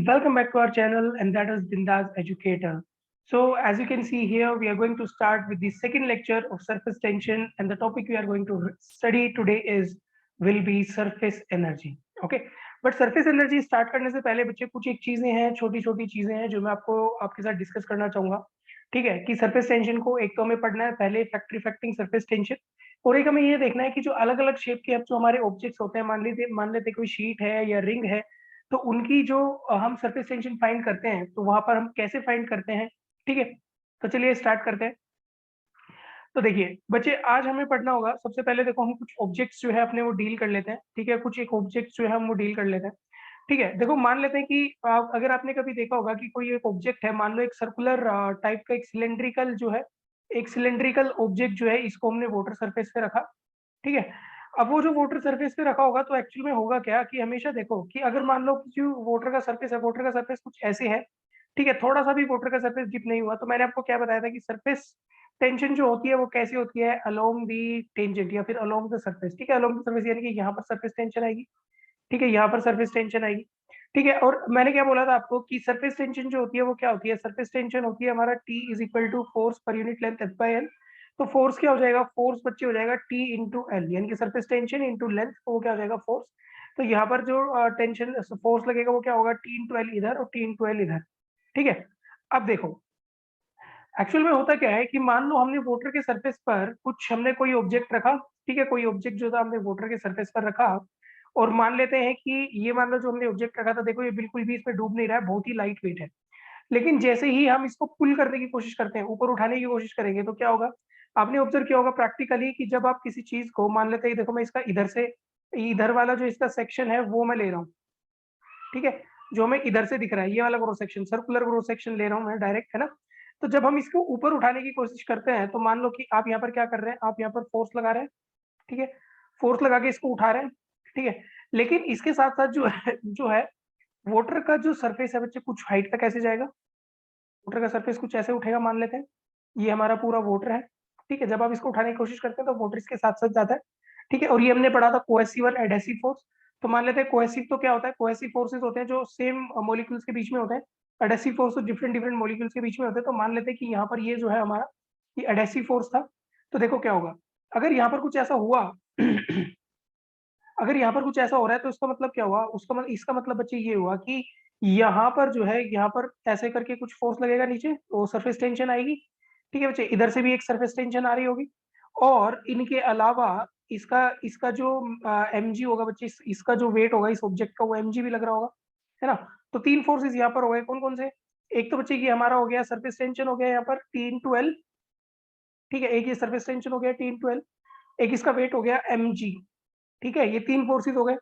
Welcome back to our channel, and that is Bindas Educator. So as you can see here, we are going to start with the second lecture of surface tension, and the topic we are going to study today will be surface energy. Okay, but surface energy start करने से पहले बच्चे कुछ एक चीजें हैं, छोटी छोटी चीजें हैं जो मैं आपके साथ डिस्कस करना चाहूंगा. ठीक है कि सरफेस टेंशन को एक तो हमें पढ़ना है पहले फैक्ट्री इफेक्टिंग सरफेस टेंशन, और एक हमें ये देखना है कि जो अलग अलग शेप के जो हमारे ऑब्जेक्ट्स होते हैं, मान लेते कोई शीट है या रिंग है, तो उनकी जो हम सरफेस टेंशन फाइंड करते हैं तो वहां पर हम कैसे फाइंड करते हैं. ठीक है, तो चलिए स्टार्ट करते हैं. तो देखिए बच्चे, आज हमें पढ़ना होगा सबसे पहले. देखो, हम कुछ ऑब्जेक्ट्स जो है अपने वो डील कर लेते हैं. ठीक है, कुछ एक ऑब्जेक्ट्स जो है हम वो डील कर लेते हैं. ठीक है, देखो मान लेते हैं कि अगर आपने कभी देखा होगा कि कोई एक ऑब्जेक्ट है, मान लो एक सर्कुलर टाइप का एक सिलेंड्रिकल जो है, एक सिलेंड्रिकल ऑब्जेक्ट जो है, इसको हमने वाटर सरफेस पे रखा. ठीक है, अब वो जो वाटर सरफेस पे रखा होगा तो एक्चुअली में होगा क्या कि हमेशा देखो कि अगर मान लो कि जो वाटर का सरफेस है, वाटर का सरफेस कुछ ऐसे है. ठीक है, थोड़ा सा भी वाटर का सरफेस डिप नहीं हुआ, तो मैंने आपको क्या बताया था कि सरफेस टेंशन जो होती है वो कैसी होती है, अलोंग दी टेंजेंट या फिर अलोंग द सरफेस. ठीक है, अलोंग द सरफेस यानी कि यहाँ पर सरफेस टेंशन आएगी. ठीक है, यहाँ पर सरफेस टेंशन आएगी. ठीक है, और मैंने क्या बोला था आपको कि सरफेस टेंशन जो होती है वो क्या होती है, सरफेस टेंशन होती है हमारा T is equal to force per unit length F by L. तो फोर्स क्या हो जाएगा, फोर्स बच्चे हो जाएगा T इंटू एल, यानी कि सरफेस टेंशन इंटू लेंथ, तो वो क्या हो जाएगा फोर्स. तो यहाँ पर जो टेंशन फोर्स लगेगा वो क्या होगा, T इंटू एल इधर और T इंटू एल इधर. ठीक है, अब देखो एक्चुअल में होता क्या है कि मान लो हमने वाटर के सरफेस पर कुछ हमने कोई ऑब्जेक्ट रखा. ठीक है, कोई ऑब्जेक्ट जो था हमने वाटर के सरफेस पर रखा, और मान लेते हैं कि ये मान लो जो हमने ऑब्जेक्ट रखा था, देखो ये बिल्कुल भी इसमें डूब नहीं रहा है, बहुत ही लाइट वेट है. लेकिन जैसे ही हम इसको पुल करने की कोशिश करते हैं, ऊपर उठाने की कोशिश करेंगे, तो क्या होगा, आपने ऑब्जर्व किया होगा प्रैक्टिकली कि जब आप किसी चीज को मान लेते हैं, देखो मैं इसका इधर से, इधर वाला जो इसका सेक्शन है वो मैं ले रहा हूँ. ठीक है, जो हमें इधर से दिख रहा है ये वाला cross section, circular cross section ले रहा हूँ मैं डायरेक्ट, है ना. तो जब हम इसको ऊपर उठाने की कोशिश करते हैं तो मान लो कि आप यहाँ पर क्या कर रहे हैं, आप यहाँ पर फोर्स लगा रहे हैं. ठीक है, फोर्स लगा के इसको उठा रहे हैं. ठीक है, लेकिन इसके साथ साथ जो है वाटर का जो सरफेस है बच्चे, कुछ हाइट तक ऐसे जाएगा. वाटर का सरफेस कुछ ऐसे उठेगा, मान लेते हैं ये हमारा पूरा वाटर है. ठीक है, जब आप इसको उठाने की कोशिश करते हैं तो वाटर इसके साथ साथ जाता है. ठीक है, और ये हमने पढ़ा था कोहेसिव और एडहेसिव फोर्स. तो मान लेते हैं कोहेसिव तो क्या होता है, कोहेसिव फोर्सेस होते हैं जो सेम मॉलिक्यूल्स के बीच में होते हैं. एडहेसिव फोर्स तो डिफरेंट डिफरेंट मॉलिक्यूल्स के बीच में होते हैं. तो मान लेते हैं कि यहाँ पर ये जो है हमारा ये एडहेसिव फोर्स था. तो देखो क्या होगा, अगर यहाँ पर कुछ ऐसा हुआ अगर यहाँ पर कुछ ऐसा हो रहा है तो इसका मतलब क्या हुआ, इसका मतलब बच्चे ये हुआ कि यहाँ पर जो है, यहाँ पर ऐसे करके कुछ फोर्स लगेगा नीचे, तो सरफेस टेंशन आएगी. ठीक है बच्चे, इधर से भी एक सरफेस टेंशन आ रही होगी, और इनके अलावा इसका इसका जो mg होगा बच्चे, इसका जो वेट होगा इस ऑब्जेक्ट का वो mg भी लग रहा होगा, है ना. तो तीन फोर्सेस यहाँ पर हो गए, कौन कौन से, एक तो बच्चे की हमारा हो गया सरफेस टेंशन हो गया यहाँ पर T इंटू एल. ठीक है, एक ये सरफेस टेंशन हो गया T इंटू एल, एक इसका वेट हो गया mg. ठीक है, ये तीन फोर्सेस हो गए.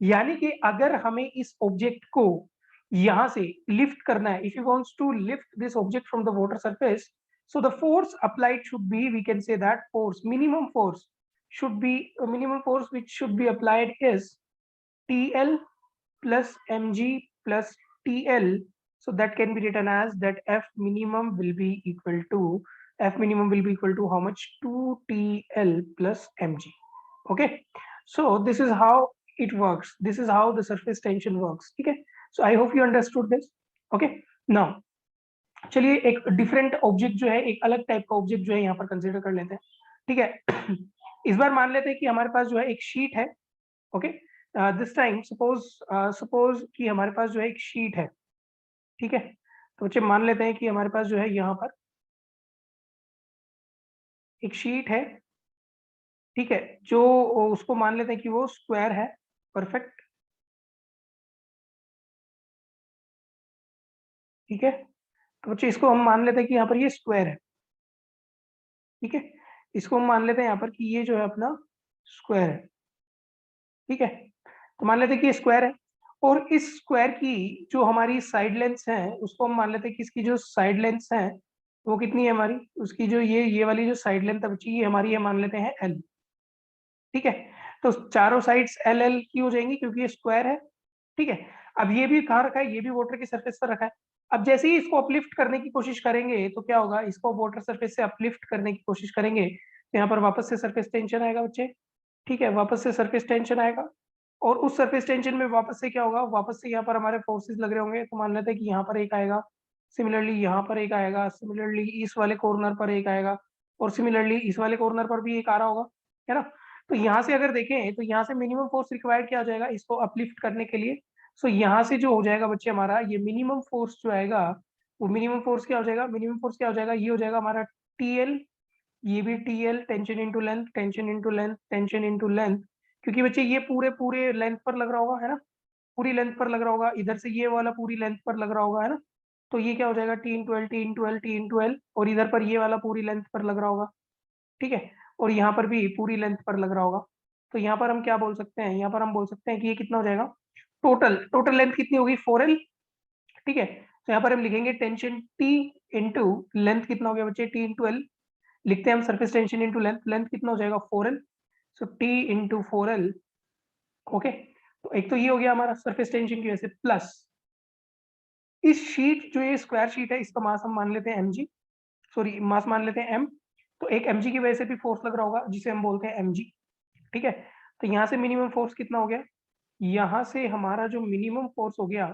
यानी कि अगर हमें इस ऑब्जेक्ट को यहां से लिफ्ट करना है, if you wants to lift this object from the water surface, so the force applied should be, we can say that minimum force which should be applied is TL plus mg plus TL. So that can be written as that F minimum will be equal to how much, 2TL plus mg. Okay, so this is how it works, this is how the surface tension works. Okay, so I hope you understood this. Okay, now चलिए एक different object जो है, एक अलग type का object जो है यहाँ पर कंसीडर कर लेते हैं. ठीक है, इस बार मान लेते हैं कि हमारे पास जो है एक शीट है. ओके, दिस टाइम सपोज कि हमारे पास जो है एक शीट है. ठीक है, तो बच्चे मान लेते हैं कि हमारे पास जो है यहाँ पर एक शीट है. ठीक है, जो उसको मान लेते हैं कि वो स्क्वायर है. परफेक्ट. ठीक है, तो बच्चे इसको हम मान लेते हैं कि यहाँ पर ये स्क्वायर है. ठीक है, इसको हम मान लेते हैं यहाँ पर कि ये जो है अपना स्क्वायर है. ठीक है, तो मान लेते हैं कि ये स्क्वायर है, और इस स्क्वायर की जो हमारी साइड लेंथ्स हैं उसको हम मान लेते हैं कि इसकी जो साइड लेंथ्स हैं वो कितनी है हमारी, उसकी जो ये वाली जो साइड लेंथ है बच्ची, ये हमारी है, मान लेते हैं एल. ठीक है, तो चारों साइड्स एल एल की हो जाएंगी क्योंकि ये स्क्वायर है. ठीक है, अब ये भी कहाँ रखा है, ये भी वाटर की सरफेस पर रखा है. अब जैसे ही इसको अपलिफ्ट करने की कोशिश करेंगे तो क्या होगा, इसको वाटर सरफेस से अपलिफ्ट करने की कोशिश करेंगे तो यहाँ पर वापस से सरफेस टेंशन आएगा बच्चे. ठीक है, वापस से सरफेस टेंशन आएगा. और उस सरफेस टेंशन में वापस से क्या होगा, वापस से यहाँ पर हमारे फोर्सेस लग रहे होंगे, तो मान लेते हैं कि यहाँ पर एक आएगा, सिमिलरली यहाँ पर एक आएगा, सिमिलरली इस वाले कॉर्नर पर एक आएगा, और सिमिलरली इस वाले कॉर्नर पर भी एक आ रहा होगा, है ना। तो यहाँ से अगर देखें तो यहाँ से मिनिमम फोर्स रिक्वायर्ड क्या हो जाएगा इसको अपलिफ्ट करने के लिए। सो यहाँ से जो हो जाएगा बच्चे हमारा ये मिनिमम फोर्स जो आएगा, वो मिनिमम फोर्स क्या हो जाएगा, मिनिमम फोर्स क्या हो जाएगा, ये हो जाएगा हमारा टीएल, ये भी TL, tension into length, tension into length, tension into length, क्योंकि बच्चे ये पूरे पूरे लेंथ पर लग रहा होगा, है ना, पूरी लेंथ पर लग रहा होगा, इधर से ये वाला पूरी लेंथ पर लग रहा होगा, है ना। तो ये क्या हो जाएगा T into L, T into L, T into L, और इधर पर ये वाला पूरी लेंथ पर लग रहा होगा, ठीक है, और यहाँ पर भी पूरी लेंथ पर लग रहा होगा। तो यहाँ पर हम क्या बोल सकते हैं, यहाँ पर हम बोल सकते हैं कि ये कितना हो जाएगा, टोटल टोटल लेंथ कितनी होगी 4L, ठीक है। तो यहाँ पर हम लिखेंगे टेंशन टी इंटू लेंथ कितना हो गया बच्चे, टी इंटू एल, लिखते हैं हम surface tension into length, length कितना हो जाएगा 4L, so T into 4L, okay. तो एक तो ये हो गया हमारा सरफेस टेंशन की वजह से, प्लस इस शीट जो ये स्क्वायर शीट है इसका मास हम मान लेते हैं mg, सॉरी मास मान लेते हैं m, तो एक mg की वजह से भी फोर्स लग रहा होगा जिसे हम बोलते हैं mg, ठीक है। तो यहाँ से मिनिमम फोर्स कितना हो गया, यहाँ से हमारा जो मिनिमम फोर्स हो गया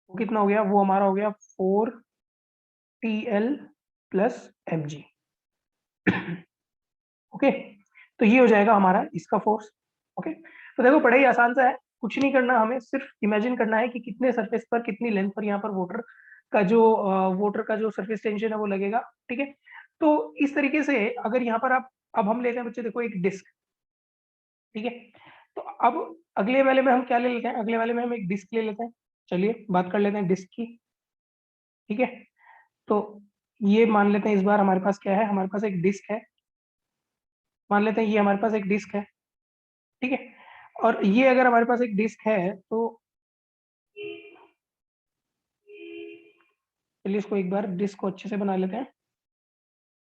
वो कितना हो गया, वो हमारा हो गया 4TL प्लस mg, ओके। तो ये हो जाएगा हमारा इसका फोर्स, ओके। तो देखो बड़ा ही आसान सा है, कुछ नहीं करना, हमें सिर्फ इमेजिन करना है कि कितने सरफेस पर कितनी लेंथ पर यहाँ पर वाटर का जो सरफेस टेंशन है वो लगेगा, ठीक है। तो इस तरीके से अगर यहाँ पर आप, अब हम लेते हैं बच्चे देखो एक डिस्क, ठीक है। तो अब अगले वाले में हम क्या ले लेते हैं, अगले वाले में हम एक डिस्क ले लेते हैं, चलिए बात कर लेते हैं डिस्क की, ठीक है। तो ये मान लेते हैं इस बार हमारे पास क्या है, हमारे पास एक डिस्क है, मान लेते हैं ये हमारे पास एक डिस्क है, ठीक है। और ये अगर हमारे पास एक डिस्क है तो चलिए इसको एक बार डिस्क को अच्छे से बना लेते हैं।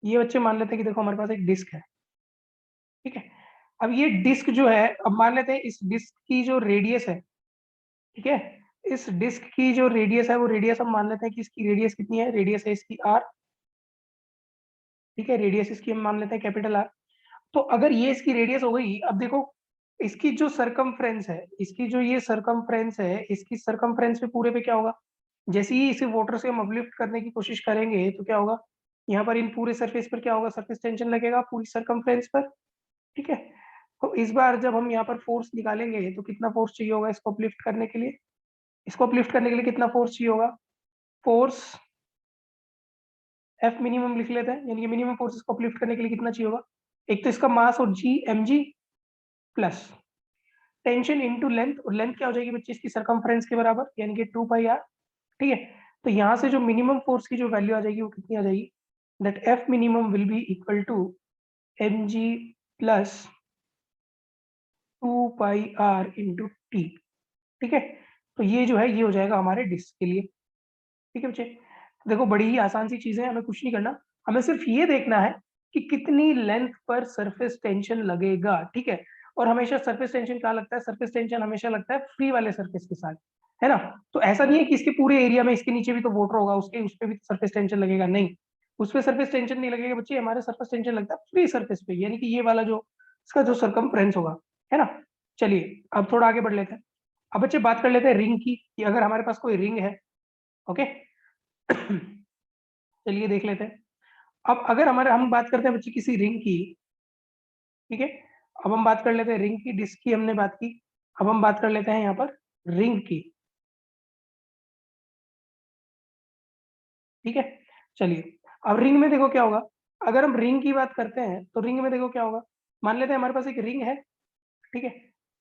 ये बच्चे मान लेते हैं कि देखो हमारे पास एक डिस्क है, ठीक है। अब ये डिस्क जो है, अब मान लेते हैं इस डिस्क की जो रेडियस है, ठीक है, इस डिस्क की जो रेडियस है वो रेडियस हम मान लेते हैं कि इसकी रेडियस कितनी है, रेडियस है इसकी आर, ठीक है, रेडियस इसकी हम मान लेते हैं कैपिटल आर। तो अगर ये इसकी रेडियस हो गई, अब देखो इसकी जो सरकमफ्रेंस है, इसकी जो ये सरकमफ्रेंस है, इसकी सरकमफ्रेंस पे पूरे पे क्या होगा, जैसे ही इसे वाटर से हम अपलिफ्ट करने की कोशिश करेंगे तो क्या होगा, यहाँ पर इन पूरे सरफेस पर क्या होगा, सरफेस टेंशन लगेगा पूरी सरकमफ्रेंस पर, ठीक है। तो इस बार जब हम यहाँ पर फोर्स निकालेंगे तो कितना फोर्स चाहिए होगा इसको अपलिफ्ट करने के लिए, इसको अपलिफ्ट करने के लिए कितना फोर्स चाहिए होगा, फोर्स एफ मिनिमम लिख लेते हैं, यानी कि मिनिमम फोर्स इसको अपलिफ्ट करने के लिए कितना चाहिए होगा, एक तो इसका मास और जी mg plus tension into length, और लेंथ क्या हो जाएगी बच्चे इसकी सरकमफ्रेंस के बराबर, यानी कि 2πr, ठीक है। तो यहाँ से जो मिनिमम फोर्स की जो वैल्यू आ जाएगी वो कितनी आ जाएगी, that F minimum will be equal to mg plus 2πr into T, ठीक है। तो ये जो है ये हो जाएगा हमारे डिस्क के लिए, ठीक है बच्चे। देखो बड़ी ही आसान सी चीजें हैं, हमें कुछ नहीं करना, हमें सिर्फ ये देखना है कि कितनी लेंथ पर सरफेस टेंशन लगेगा, ठीक है। और हमेशा सरफेस टेंशन क्या लगता है, सरफेस टेंशन हमेशा लगता है फ्री वाले सरफेस के साथ, है ना। तो ऐसा नहीं है कि इसके पूरे एरिया में इसके नीचे भी तो वाटर होगा, उसके उस पर भी सरफेस टेंशन लगेगा, नहीं, उस पर सरफेस टेंशन नहीं लगेगा बच्चे, हमारे सरफेस टेंशन लगता है फ्री सरफेस पे, यानी कि ये वाला जो इसका जो सरकमफ्रेंस होगा, है ना। चलिए अब थोड़ा आगे बढ़ लेते हैं, अब बच्चे बात कर लेते हैं रिंग की, कि अगर हमारे पास कोई रिंग है, ओके, चलिए देख लेते हैं। अब अगर हमारे हम बात करते हैं बच्चे किसी रिंग की, ठीक है, अब हम बात कर लेते हैं रिंग की, डिस्क की हमने बात की, अब हम बात कर लेते हैं यहाँ पर रिंग की, ठीक है। चलिए अब रिंग में देखो क्या होगा, अगर हम रिंग की बात करते हैं तो रिंग में देखो क्या होगा, मान लेते हैं हमारे पास एक रिंग है, ठीक है।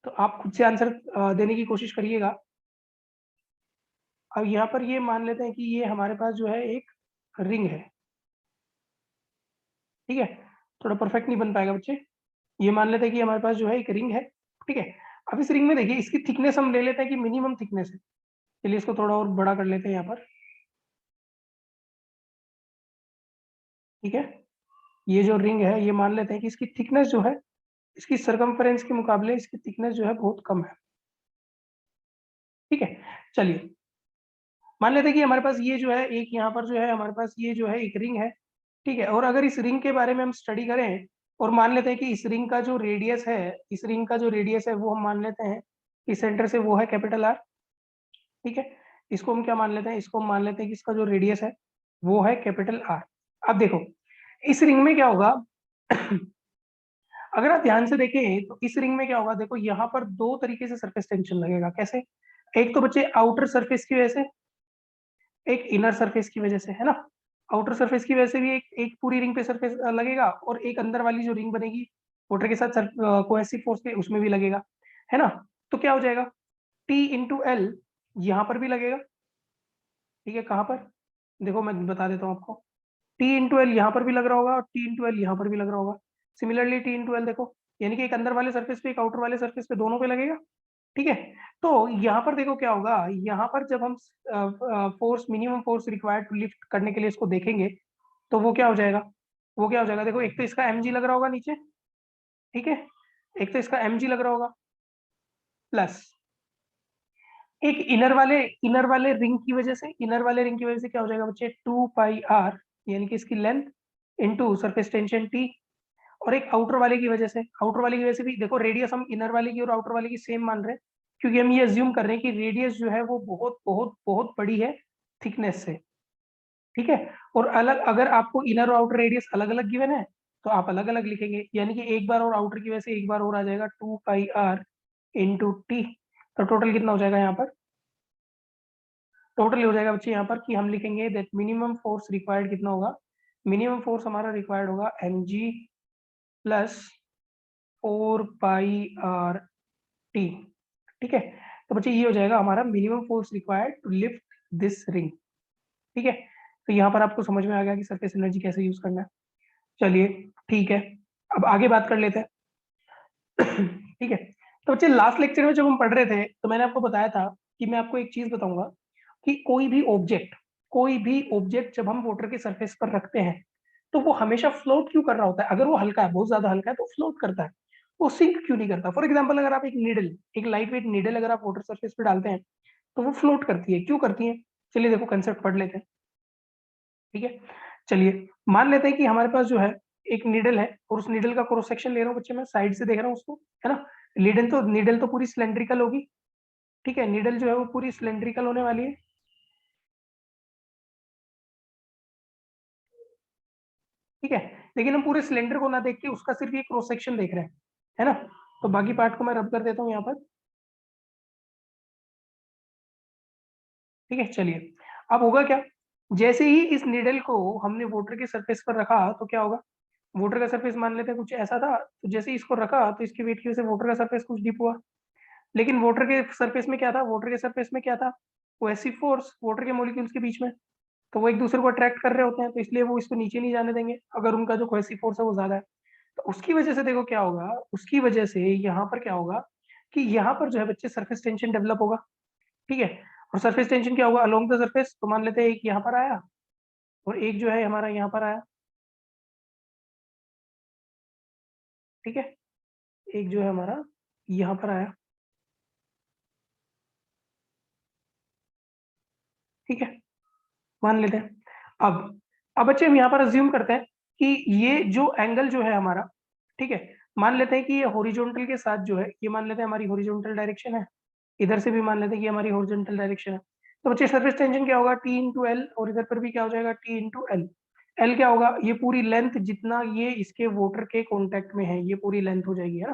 तो आप खुद से आंसर देने की कोशिश करिएगा। अब यहाँ पर ये मान लेते हैं कि ये हमारे पास जो है एक रिंग है, ठीक है, थोड़ा परफेक्ट नहीं बन पाएगा बच्चे, ये मान लेते हैं कि हमारे पास जो है एक रिंग है, ठीक है। अब इस रिंग में देखिए इसकी थिकनेस हम ले लेते हैं कि मिनिमम थिकनेस है, चलिए इसको थोड़ा और बड़ा कर लेते हैं यहाँ पर, ठीक है। ये जो रिंग है ये मान लेते हैं कि इसकी थिकनेस जो है, इसकी सरकमफ्रेंस के मुकाबले इसकी थिकनेस जो है बहुत कम है, ठीक है। चलिए मान लेते हैं कि हमारे पास ये जो है एक यहाँ पर जो है हमारे पास ये जो है एक रिंग है, ठीक है। और अगर इस रिंग के बारे में हम स्टडी करें और मान लेते हैं कि इस रिंग का जो रेडियस है, इस रिंग का जो रेडियस है वो हम मान लेते हैं इस सेंटर से वो है कैपिटल आर, ठीक है। इसको हम क्या मान लेते हैं, इसको हम मान लेते हैं कि इसका जो रेडियस है वो है कैपिटल आर। अब देखो इस रिंग में क्या होगा अगर आप ध्यान से देखें तो इस रिंग में क्या होगा, देखो यहाँ पर दो तरीके से सरफेस टेंशन लगेगा। कैसे? एक तो बच्चे आउटर सरफेस की वजह से, एक इनर सरफेस की वजह से, है ना। आउटर सरफेस की वजह से भी एक एक पूरी रिंग पे सरफेस लगेगा, और एक अंदर वाली जो रिंग बनेगी वाटर के साथ कोहेसिव फोर्स के, उसमें भी लगेगा, है ना। तो क्या हो जाएगा, टी इंटू एल यहाँ पर भी लगेगा, ठीक है। कहाँ पर, देखो मैं बता देता हूँ आपको, टी इंटू एल यहाँ पर भी लग रहा होगा और टी इंटू एल यहाँ पर भी लग रहा होगा। सिमिलरली टी इंटू एल देखो, यानी कि एक अंदर वाले सरफेस पे एक आउटर वाले सरफेस पे, दोनों पे लगेगा, ठीक है। तो यहाँ पर देखो क्या होगा, यहाँ पर जब हम force, minimum force required to lift करने के लिए इसको देखेंगे, तो वो क्या हो जाएगा, वो क्या हो जाएगा, देखो एक तो इसका एम लग रहा होगा नीचे, ठीक है। एक तो इसका एम लग रहा होगा, प्लस एक इनर वाले रिंग की वजह से, इनर वाले रिंग की वजह से क्या हो जाएगा बच्चे, 2 पाई आर, यानी कि इसकी length into surface tension T. और एक आउटर वाले की वजह से, आउटर वाले की वजह से भी देखो, रेडियस हम इनर वाले की और आउटर वाले की सेम मान रहे हैं, क्योंकि हम ये अज्यूम कर रहे हैं कि रेडियस जो है वो बहुत बहुत बहुत बड़ी है थिकनेस से, ठीक है। और अलग, अगर आपको इनर और आउटर रेडियस अलग अलग गिवन है तो आप अलग अलग लिखेंगे, यानी कि एक बार और आउटर की वजह से एक बार और आ जाएगा 2 पाई आर इंटू टी। तो टोटल कितना हो जाएगा यहाँ पर, टोटल हो जाएगा बच्चे यहाँ पर कि हम लिखेंगे दैट मिनिमम फोर्स रिक्वायर्ड कितना होगा, मिनिमम फोर्स हमारा रिक्वायर्ड होगा mg plus 4 pi r T, ठीक है। तो बच्चे ये हो जाएगा हमारा minimum force required to lift this ring, ठीक है। तो यहाँ पर आपको समझ में आ गया कि सरफेस एनर्जी कैसे यूज करना है। चलिए ठीक है, अब आगे बात कर लेते हैं ठीक है। तो बच्चे लास्ट लेक्चर में जब हम पढ़ रहे थे तो मैंने आपको बताया था कि मैं आपको एक चीज बताऊंगा कि कोई भी ऑब्जेक्ट जब हम वाटर के सरफेस पर रखते हैं तो वो हमेशा फ्लोट क्यों कर रहा होता है। अगर वो हल्का है, बहुत ज्यादा हल्का है, तो फ्लोट करता है, वो सिंक क्यों नहीं करता। फॉर एग्जाम्पल अगर आप एक लाइट वेट नीडल अगर आप वाटर सरफेस पे डालते हैं तो वो फ्लोट करती है, क्यों करती है। चलिए देखो कंसेप्ट पढ़ लेते हैं, ठीक है। चलिए मान लेते हैं कि हमारे पास जो है एक नीडल है, और उस नीडल का क्रॉस सेक्शन ले रहा हूँ बच्चे, मैं साइड से देख रहा हूँ उसको, है ना। नीडल तो पूरी सिलेंड्रिकल होगी, ठीक है। नीडल जो है वो पूरी सिलेंड्रिकल होने वाली है, ठीक है। लेकिन हम पूरे सिलेंडर को ना देख के उसका सिर्फ ये क्रॉस सेक्शन देख रहे हैं, है ना। तो बाकी पार्ट को मैं रब कर देता हूँ यहाँ पर, ठीक है। चलिए अब होगा क्या, जैसे ही इस नीडल को हमने वाटर के सरफेस पर रखा तो क्या होगा, वाटर का सरफेस मान लेते हैं कुछ ऐसा था, तो जैसे ही इसको रखा तो इसकी वेट की वजह से वाटर का सरफेस कुछ डीप हुआ। लेकिन वाटर के सरफेस में क्या था, वाटर के सरफेस में क्या था, वो ऐसी फोर्स वाटर के मॉलिक्यूल्स के बीच में, तो वो एक दूसरे को अट्रैक्ट कर रहे होते हैं, तो इसलिए वो इसको नीचे नहीं जाने देंगे अगर उनका जो कोहेसिव फोर्स है वो ज्यादा है। तो उसकी वजह से देखो क्या होगा, उसकी वजह से यहाँ पर क्या होगा कि यहाँ पर जो है बच्चे सरफेस टेंशन डेवलप होगा, ठीक है। और सरफेस टेंशन क्या होगा, अलोंग द सरफेस, तो मान लेते हैं एक यहाँ पर आया और एक जो है हमारा यहाँ पर आया, ठीक है। एक जो है हमारा यहाँ पर आया, ठीक है, मान लेते हैं। अब बच्चे हम यहाँ पर अज्यूम करते हैं कि ये जो एंगल जो है हमारा, ठीक है, मान लेते हैं कि ये हॉरिजॉन्टल के साथ जो है, ये मान लेते हैं हमारी हॉरिजॉन्टल डायरेक्शन है, इधर से भी मान लेते हैं कि हमारी हॉरिजॉन्टल डायरेक्शन है। तो बच्चे सरफेस टेंशन क्या होगा, टी इंटू एल, और इधर पर भी क्या हो जाएगा, टी इंटू एल। एल क्या होगा, ये पूरी लेंथ जितना ये इसके वाटर के कॉन्टेक्ट में है, ये पूरी लेंथ हो जाएगी, है ना।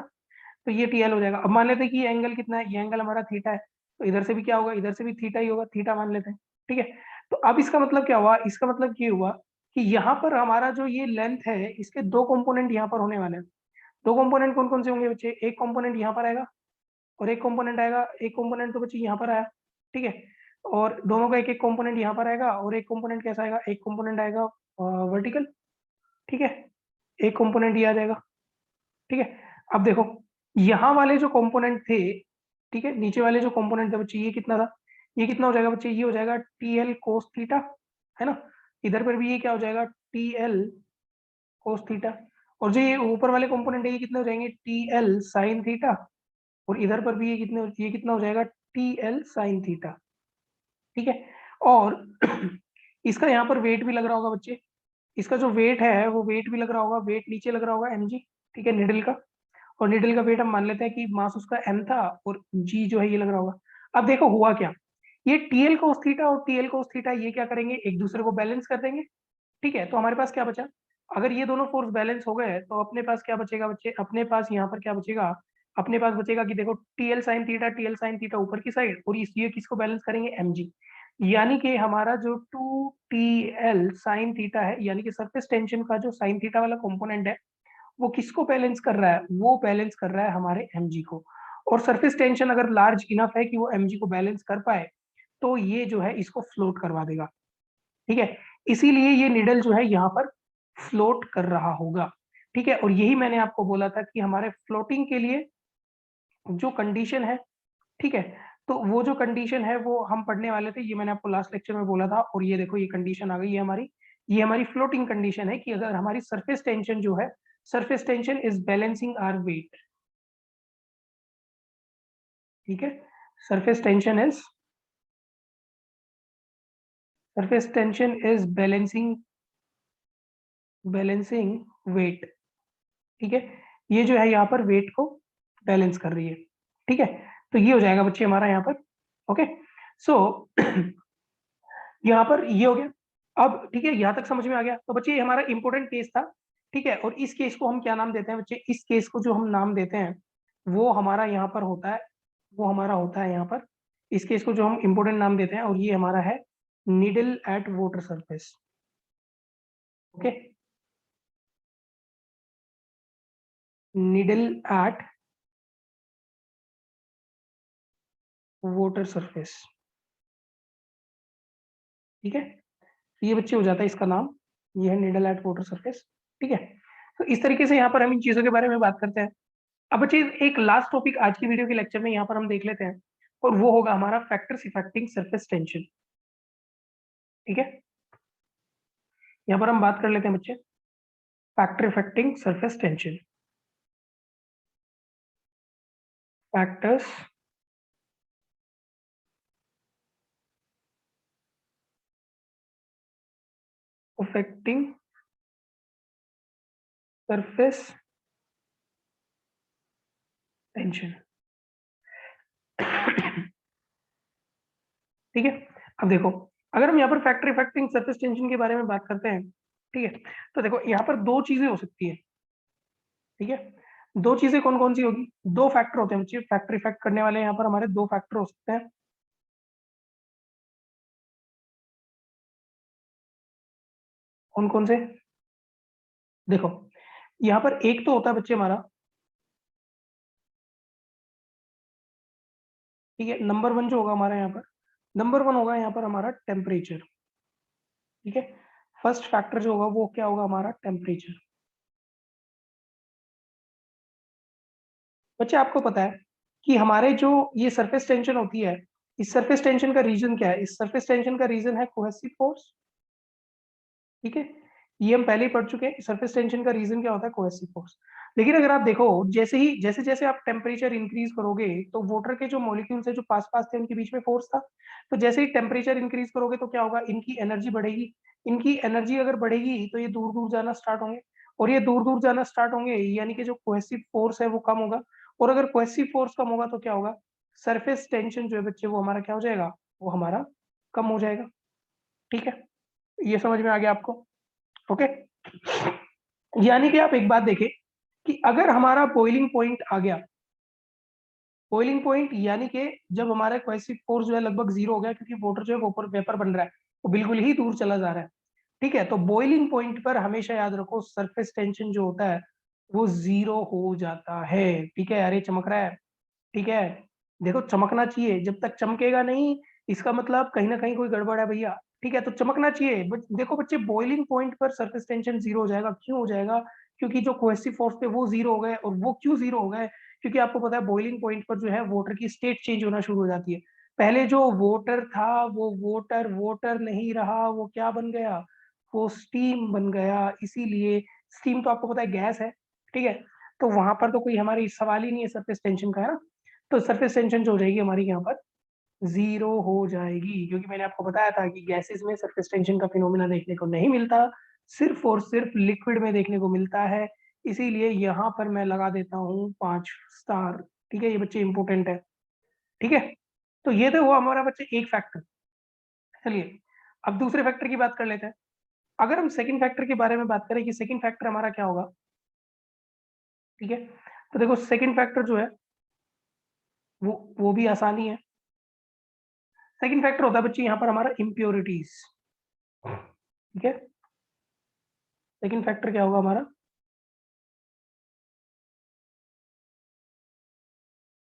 तो ये टी एल हो जाएगा। अब मान लेते हैं कि ये एंगल कितना है, ये एंगल हमारा थीटा है, तो इधर से भी क्या होगा, इधर से भी थीटा ही होगा, थीटा मान लेते हैं, ठीक है। तो अब इसका मतलब क्या हुआ, इसका मतलब ये हुआ कि यहाँ पर हमारा जो ये लेंथ है इसके दो कंपोनेंट यहाँ पर होने वाले हैं। दो कंपोनेंट कौन कौन से होंगे बच्चे, एक कंपोनेंट यहाँ पर आएगा और एक कंपोनेंट आएगा, एक कंपोनेंट तो बच्चे यहाँ पर आया, ठीक है। और दोनों का एक एक कंपोनेंट यहाँ पर आएगा, और एक कंपोनेंट कैसा आएगा, एक कंपोनेंट आएगा वर्टिकल, ठीक है। एक कंपोनेंट ये आ जाएगा, ठीक है। अब देखो यहाँ वाले जो कंपोनेंट थे, ठीक है, नीचे वाले जो कंपोनेंट थे बच्चे, ये कितना था, ये कितना हो जाएगा बच्चे, ये हो जाएगा टी एल कोस थीटा, है ना। इधर पर भी ये क्या हो जाएगा, टी एल कोस थीटा। और जो ये ऊपर वाले कंपोनेंट है ये कितने हो जाएंगे, टी एल साइन थीटा। और इधर पर भी ये कितना हो जाएगा, टी एल साइन थीटा, ठीक है। और इसका यहाँ पर वेट भी लग रहा होगा बच्चे, इसका जो वेट है वो वेट भी लग रहा होगा, वेट नीचे लग रहा होगा mg, ठीक है, निडल का। और निडल का वेट हम मान लेते हैं कि मास उसका m था और g जो है ये लग रहा होगा। अब देखो हुआ क्या, ये TL cos थीटा और TL cos थीटा ये क्या करेंगे, एक दूसरे को बैलेंस कर देंगे। ठीक है, तो हमारे पास क्या बचा, अगर ये दोनों फोर्स बैलेंस हो गए तो अपने पास क्या बचेगा बच्चे, अपने पास यहाँ पर क्या बचेगा, अपने पास बचेगा कि देखो TL sin थीटा ऊपर की साइड, और इस ये किसको बैलेंस करेंगे, mg। यानी कि हमारा जो 2TL sin थीटा है, यानी कि सरफेस टेंशन का जो sin थीटा वाला कंपोनेंट है, वो किसको बैलेंस कर रहा है, वो बैलेंस कर रहा है हमारे mg को। और सरफेस टेंशन अगर लार्ज इनफ है कि वो mg को बैलेंस कर पाए, तो ये जो है इसको फ्लोट करवा देगा। ठीक है, इसीलिए ये निडल जो है यहाँ पर फ्लोट कर रहा होगा। ठीक है, और यही मैंने आपको बोला था कि हमारे फ्लोटिंग के लिए जो कंडीशन है, ठीक है, तो वो जो कंडीशन है वो हम पढ़ने वाले थे, ये मैंने आपको लास्ट लेक्चर में बोला था। और ये देखो ये कंडीशन आ गई है हमारी, ये हमारी फ्लोटिंग कंडीशन है कि अगर हमारी सरफेस टेंशन जो है, surface tension is balancing our weight. ठीक है, surface tension is, surface tension is balancing, balancing weight. ठीक है, ये जो है यहाँ पर वेट को बैलेंस कर रही है। ठीक है, तो ये हो जाएगा बच्चे हमारा यहाँ पर। ओके, सो यहाँ पर ये हो गया। अब ठीक है, यहाँ तक समझ में आ गया। तो बच्चे ये हमारा इंपॉर्टेंट केस था। ठीक है, और इस केस को हम क्या नाम देते हैं बच्चे, इस केस को जो हम नाम देते हैं वो हमारा यहाँ पर होता है, वो हमारा होता है यहाँ पर, इस केस को जो हम इंपॉर्टेंट नाम देते हैं, और ये हमारा है needle at water surface. Okay, needle at water surface. ठीक है, ये बच्चे हो जाता है इसका नाम, ये है नीडल एट वाटर सरफेस। ठीक है, तो इस तरीके से यहाँ पर हम इन चीजों के बारे में बात करते हैं। अब बच्चे एक लास्ट टॉपिक आज की वीडियो के लेक्चर में यहाँ पर हम देख लेते हैं, और वो होगा हमारा फैक्टर्स इफेक्टिंग सरफेस टेंशन। ठीक है, यहाँ पर हम बात कर लेते हैं बच्चे factor affecting surface tension. Factors affecting surface tension. ठीक है, अब देखो, अगर हम यहाँ पर फैक्टर इफेक्टिंग सरफेस टेंशन के बारे में बात करते हैं, ठीक है, तो देखो यहाँ पर दो चीजें हो सकती है। ठीक है, दो चीजें कौन कौन सी होगी, दो फैक्टर होते हैं बच्चे फैक्टर इफेक्ट करने वाले, यहाँ पर हमारे दो फैक्टर हो सकते हैं। कौन कौन से, देखो यहाँ पर एक तो होता है बच्चे हमारा, ठीक है, नंबर वन जो होगा हमारा यहाँ पर, नंबर वन होगा यहाँ पर हमारा टेम्परेचर। ठीक है, फर्स्ट फैक्टर जो होगा वो क्या होगा हमारा, टेम्परेचर। बच्चे आपको पता है कि हमारे जो ये सरफेस टेंशन होती है, इस सरफेस टेंशन का रीजन क्या है, इस सरफेस टेंशन का रीजन है कोहेसिव फोर्स। ठीक है, ये हम पहले ही पढ़ चुके हैं, सरफेस टेंशन का रीजन क्या होता है, कोहेसिव फोर्स। लेकिन अगर आप देखो, जैसे ही जैसे जैसे आप टेम्परेचर इंक्रीज करोगे, तो वाटर के जो मॉलिक्यूल्स है जो पास पास थे उनके बीच में फोर्स था, तो जैसे ही टेम्परेचर इंक्रीज करोगे तो क्या होगा, इनकी एनर्जी बढ़ेगी। इनकी एनर्जी अगर बढ़ेगी तो ये दूर दूर जाना स्टार्ट होंगे, और ये दूर दूर जाना स्टार्ट होंगे, यानी कि जो कोहेसिव फोर्स है वो कम होगा। और अगर कोहेसिव फोर्स कम होगा तो क्या होगा, सरफेस टेंशन जो है बच्चे वो हमारा क्या हो जाएगा, वो हमारा कम हो जाएगा। ठीक है, ये समझ में आ गया आपको। ओके, यानी कि आप एक बात देखें कि अगर हमारा बॉइलिंग पॉइंट आ गया, बॉइलिंग पॉइंट यानी कि जब हमारा कोहेसिव फोर्स जो है लगभग जीरो हो गया, क्योंकि वाटर जो है वो वेपर बन रहा है, वो बिल्कुल ही दूर चला जा रहा है। ठीक है, तो बॉइलिंग पॉइंट पर हमेशा याद रखो सरफेस टेंशन जो होता है वो जीरो हो जाता है। ठीक है, अरे चमक रहा है, ठीक है, देखो चमकना चाहिए, जब तक चमकेगा नहीं इसका मतलब कहीं ना कहीं कोई गड़बड़ है भैया। ठीक है, तो चमकना चाहिए, देखो बच्चे बॉइलिंग पॉइंट पर सरफेस टेंशन जीरो हो जाएगा, क्यों हो जाएगा, क्योंकि जो कोहेसिव फोर्स थे वो जीरो हो गए। और वो क्यों जीरो हो गए, क्योंकि आपको पता है बॉइलिंग पॉइंट पर जो है वाटर की स्टेट चेंज होना शुरू हो जाती है। पहले जो वाटर था वो वाटर वाटर नहीं रहा, वो क्या बन गया, वो स्टीम बन गया। इसीलिए स्टीम तो आपको पता है गैस है। ठीक है, तो वहां पर तो कोई हमारी सवाल ही नहीं है सरफेस टेंशन का, है ना। तो सरफेस टेंशन जो हो जाएगी हमारी यहाँ पर जीरो हो जाएगी, क्योंकि मैंने आपको बताया था कि गैसेस में सरफेस टेंशन का फिनोमिना देखने को नहीं मिलता, सिर्फ और सिर्फ लिक्विड में देखने को मिलता है। इसीलिए यहाँ पर मैं लगा देता हूँ 5 स्टार। ठीक है, ये बच्चे इंपॉर्टेंट है। ठीक है, तो ये तो हुआ हमारा बच्चे एक फैक्टर। चलिए अब दूसरे फैक्टर की बात कर लेते हैं। अगर हम सेकंड फैक्टर के बारे में बात करें कि सेकंड फैक्टर हमारा क्या होगा। ठीक है, तो देखो सेकंड फैक्टर जो है वो भी आसानी है। सेकंड फैक्टर होता है बच्चे यहाँ पर हमारा इम्प्योरिटीज। ठीक है, सेकंड फैक्टर क्या होगा हमारा,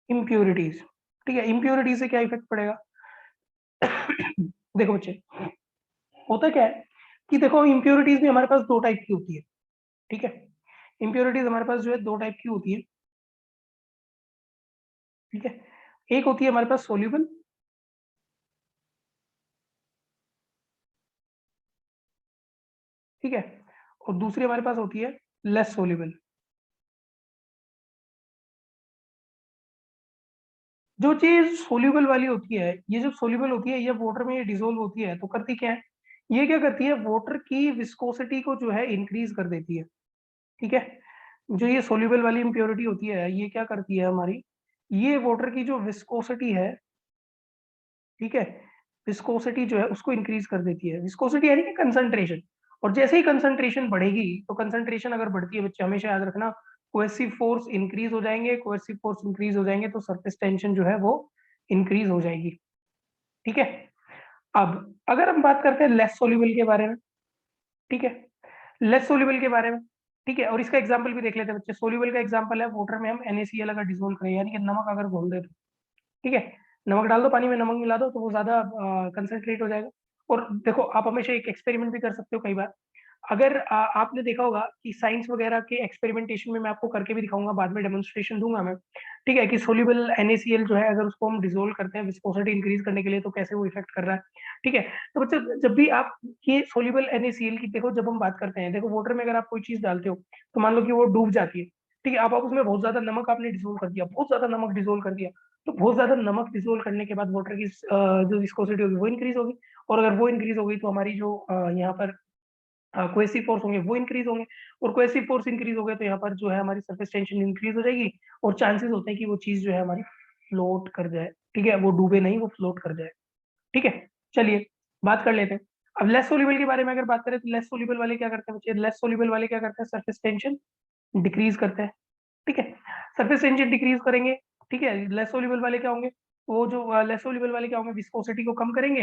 इम्प्योरिटीज। ठीक है, इम्प्योरिटीज से क्या इफेक्ट पड़ेगा। देखो बच्चे, होता क्या है कि देखो इम्प्योरिटीज भी हमारे पास दो टाइप की होती है। ठीक है, इम्प्योरिटीज हमारे पास जो है दो टाइप की होती है। ठीक है, एक होती है हमारे पास सोल्यूबल, ठीक है, और दूसरी हमारे पास होती है लेस सोल्यूबल। जो चीज सोल्यूबल वाली होती है, ये जो सोल्यूबल होती है ये वाटर में डिसोल्व होती है, तो करती क्या है, ये क्या करती है, वाटर की विस्कोसिटी को जो है इंक्रीज कर देती है। ठीक है, जो ये सोल्यूबल वाली इम्प्योरिटी होती है ये क्या करती है हमारी, ये वाटर की जो विस्कोसिटी है, ठीक है, विस्कोसिटी जो है उसको इंक्रीज कर देती है। विस्कोसिटी यानी कि कंसंट्रेशन। और जैसे ही कंसंट्रेशन बढ़ेगी, तो कंसंट्रेशन अगर बढ़ती है बच्चे हमेशा याद रखना, कोएसिव फोर्स इंक्रीज हो जाएंगे, कोएसिव फोर्स इंक्रीज हो जाएंगे तो सरफेस टेंशन जो है वो इंक्रीज हो जाएगी। ठीक है, अब अगर हम बात करते हैं लेस सोल्यूबल के बारे में। ठीक है, लेस सोल्यूबल के बारे में। ठीक है, और इसका एग्जांपल भी देख लेते हैं बच्चे। सोल्यूबल का एग्जांपल है वाटर में हम NaCl अगर डिसोल्व करें, यानी कि नमक अगर घोल दे तो, ठीक है, नमक डाल दो पानी में, नमक मिला दो तो वो ज्यादा कंसंट्रेट हो जाएगा। और देखो आप हमेशा एक एक्सपेरिमेंट भी कर सकते हो कई बार। अगर आपने देखा होगा कि साइंस वगैरह के एक्सपेरिमेंटेशन में, मैं आपको करके भी दिखाऊंगा, बाद में डेमोन्स्ट्रेशन दूंगा मैं। ठीक है, कि सोल्यूबल NaCl जो है अगर उसको हम डिसोल्व करते हैं विस्कोसिटी इंक्रीज करने के लिए, तो कैसे वो इफेक्ट कर रहा है। ठीक है, तो बच्चे जब भी आप ये सोल्यूबल NaCl की देखो, जब हम बात करते हैं, देखो वाटर में अगर आप कोई चीज डालते हो तो मान लो कि वो डूब जाती है। ठीक है, आप उसमें बहुत ज्यादा नमक आपने डिसोल्व कर दिया, बहुत ज्यादा नमक डिसोल्व कर दिया, तो बहुत ज्यादा नमक डिसोल्व करने के बाद वाटर की जो विस्कोसिटी होगी वो इंक्रीज होगी। और अगर वो इंक्रीज हो गई तो हमारी जो यहाँ पर कोएसिव फोर्स होंगे वो इंक्रीज होंगे। और कोएसिव फोर्स इंक्रीज हो गए तो यहाँ पर जो है हमारी सरफेस टेंशन इंक्रीज हो जाएगी। और चांसेस होते हैं कि वो चीज जो है हमारी फ्लोट कर जाए। ठीक है, वो डूबे नहीं, वो फ्लोट कर जाए। ठीक है, चलिए बात कर लेते हैं। अब लेस सोल्यूबल के बारे में अगर बात करें, तो लेस सोल्यूबल वाले क्या करते हैं बच्चे, लेस सोल्यूबल वाले क्या करते हैं, सरफेस टेंशन डिक्रीज करते हैं। ठीक है, सरफेस टेंशन डिक्रीज करेंगे। ठीक है, लेस सोल्यूबल वाले क्या होंगे, वो जो लेस सोल्यूबल वाले क्या होंगे, विस्कोसिटी को कम करेंगे।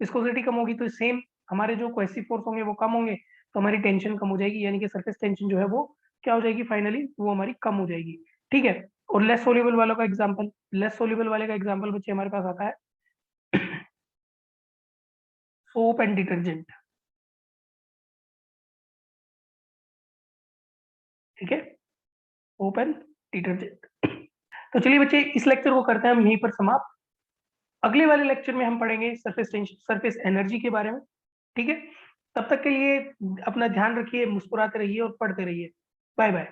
विस्कोसिटी कम होगी तो सेम हमारे जो कोएसिव फोर्स होंगे वो कम होंगे, तो हमारी टेंशन कम हो जाएगी, यानी कि सरफेस टेंशन जो है वो क्या हो जाएगी, फाइनली वो हमारी कम हो जाएगी। ठीक है, और लेस सोल्यूबल वालों का एग्जाम्पल, लेस सोल्यूबल वाले का एग्जाम्पल बच्चे हमारे पास आता है सोप एंड डिटर्जेंट। ठीक है, सोप एंड डिटर्जेंट। तो चलिए बच्चे, इस लेक्चर को करते हैं हम यहीं पर समाप्त। अगले वाले लेक्चर में हम पढ़ेंगे सरफेस टेंशन, सरफेस एनर्जी के बारे में। ठीक है, तब तक के लिए अपना ध्यान रखिए, मुस्कुराते रहिए और पढ़ते रहिए। Bye bye.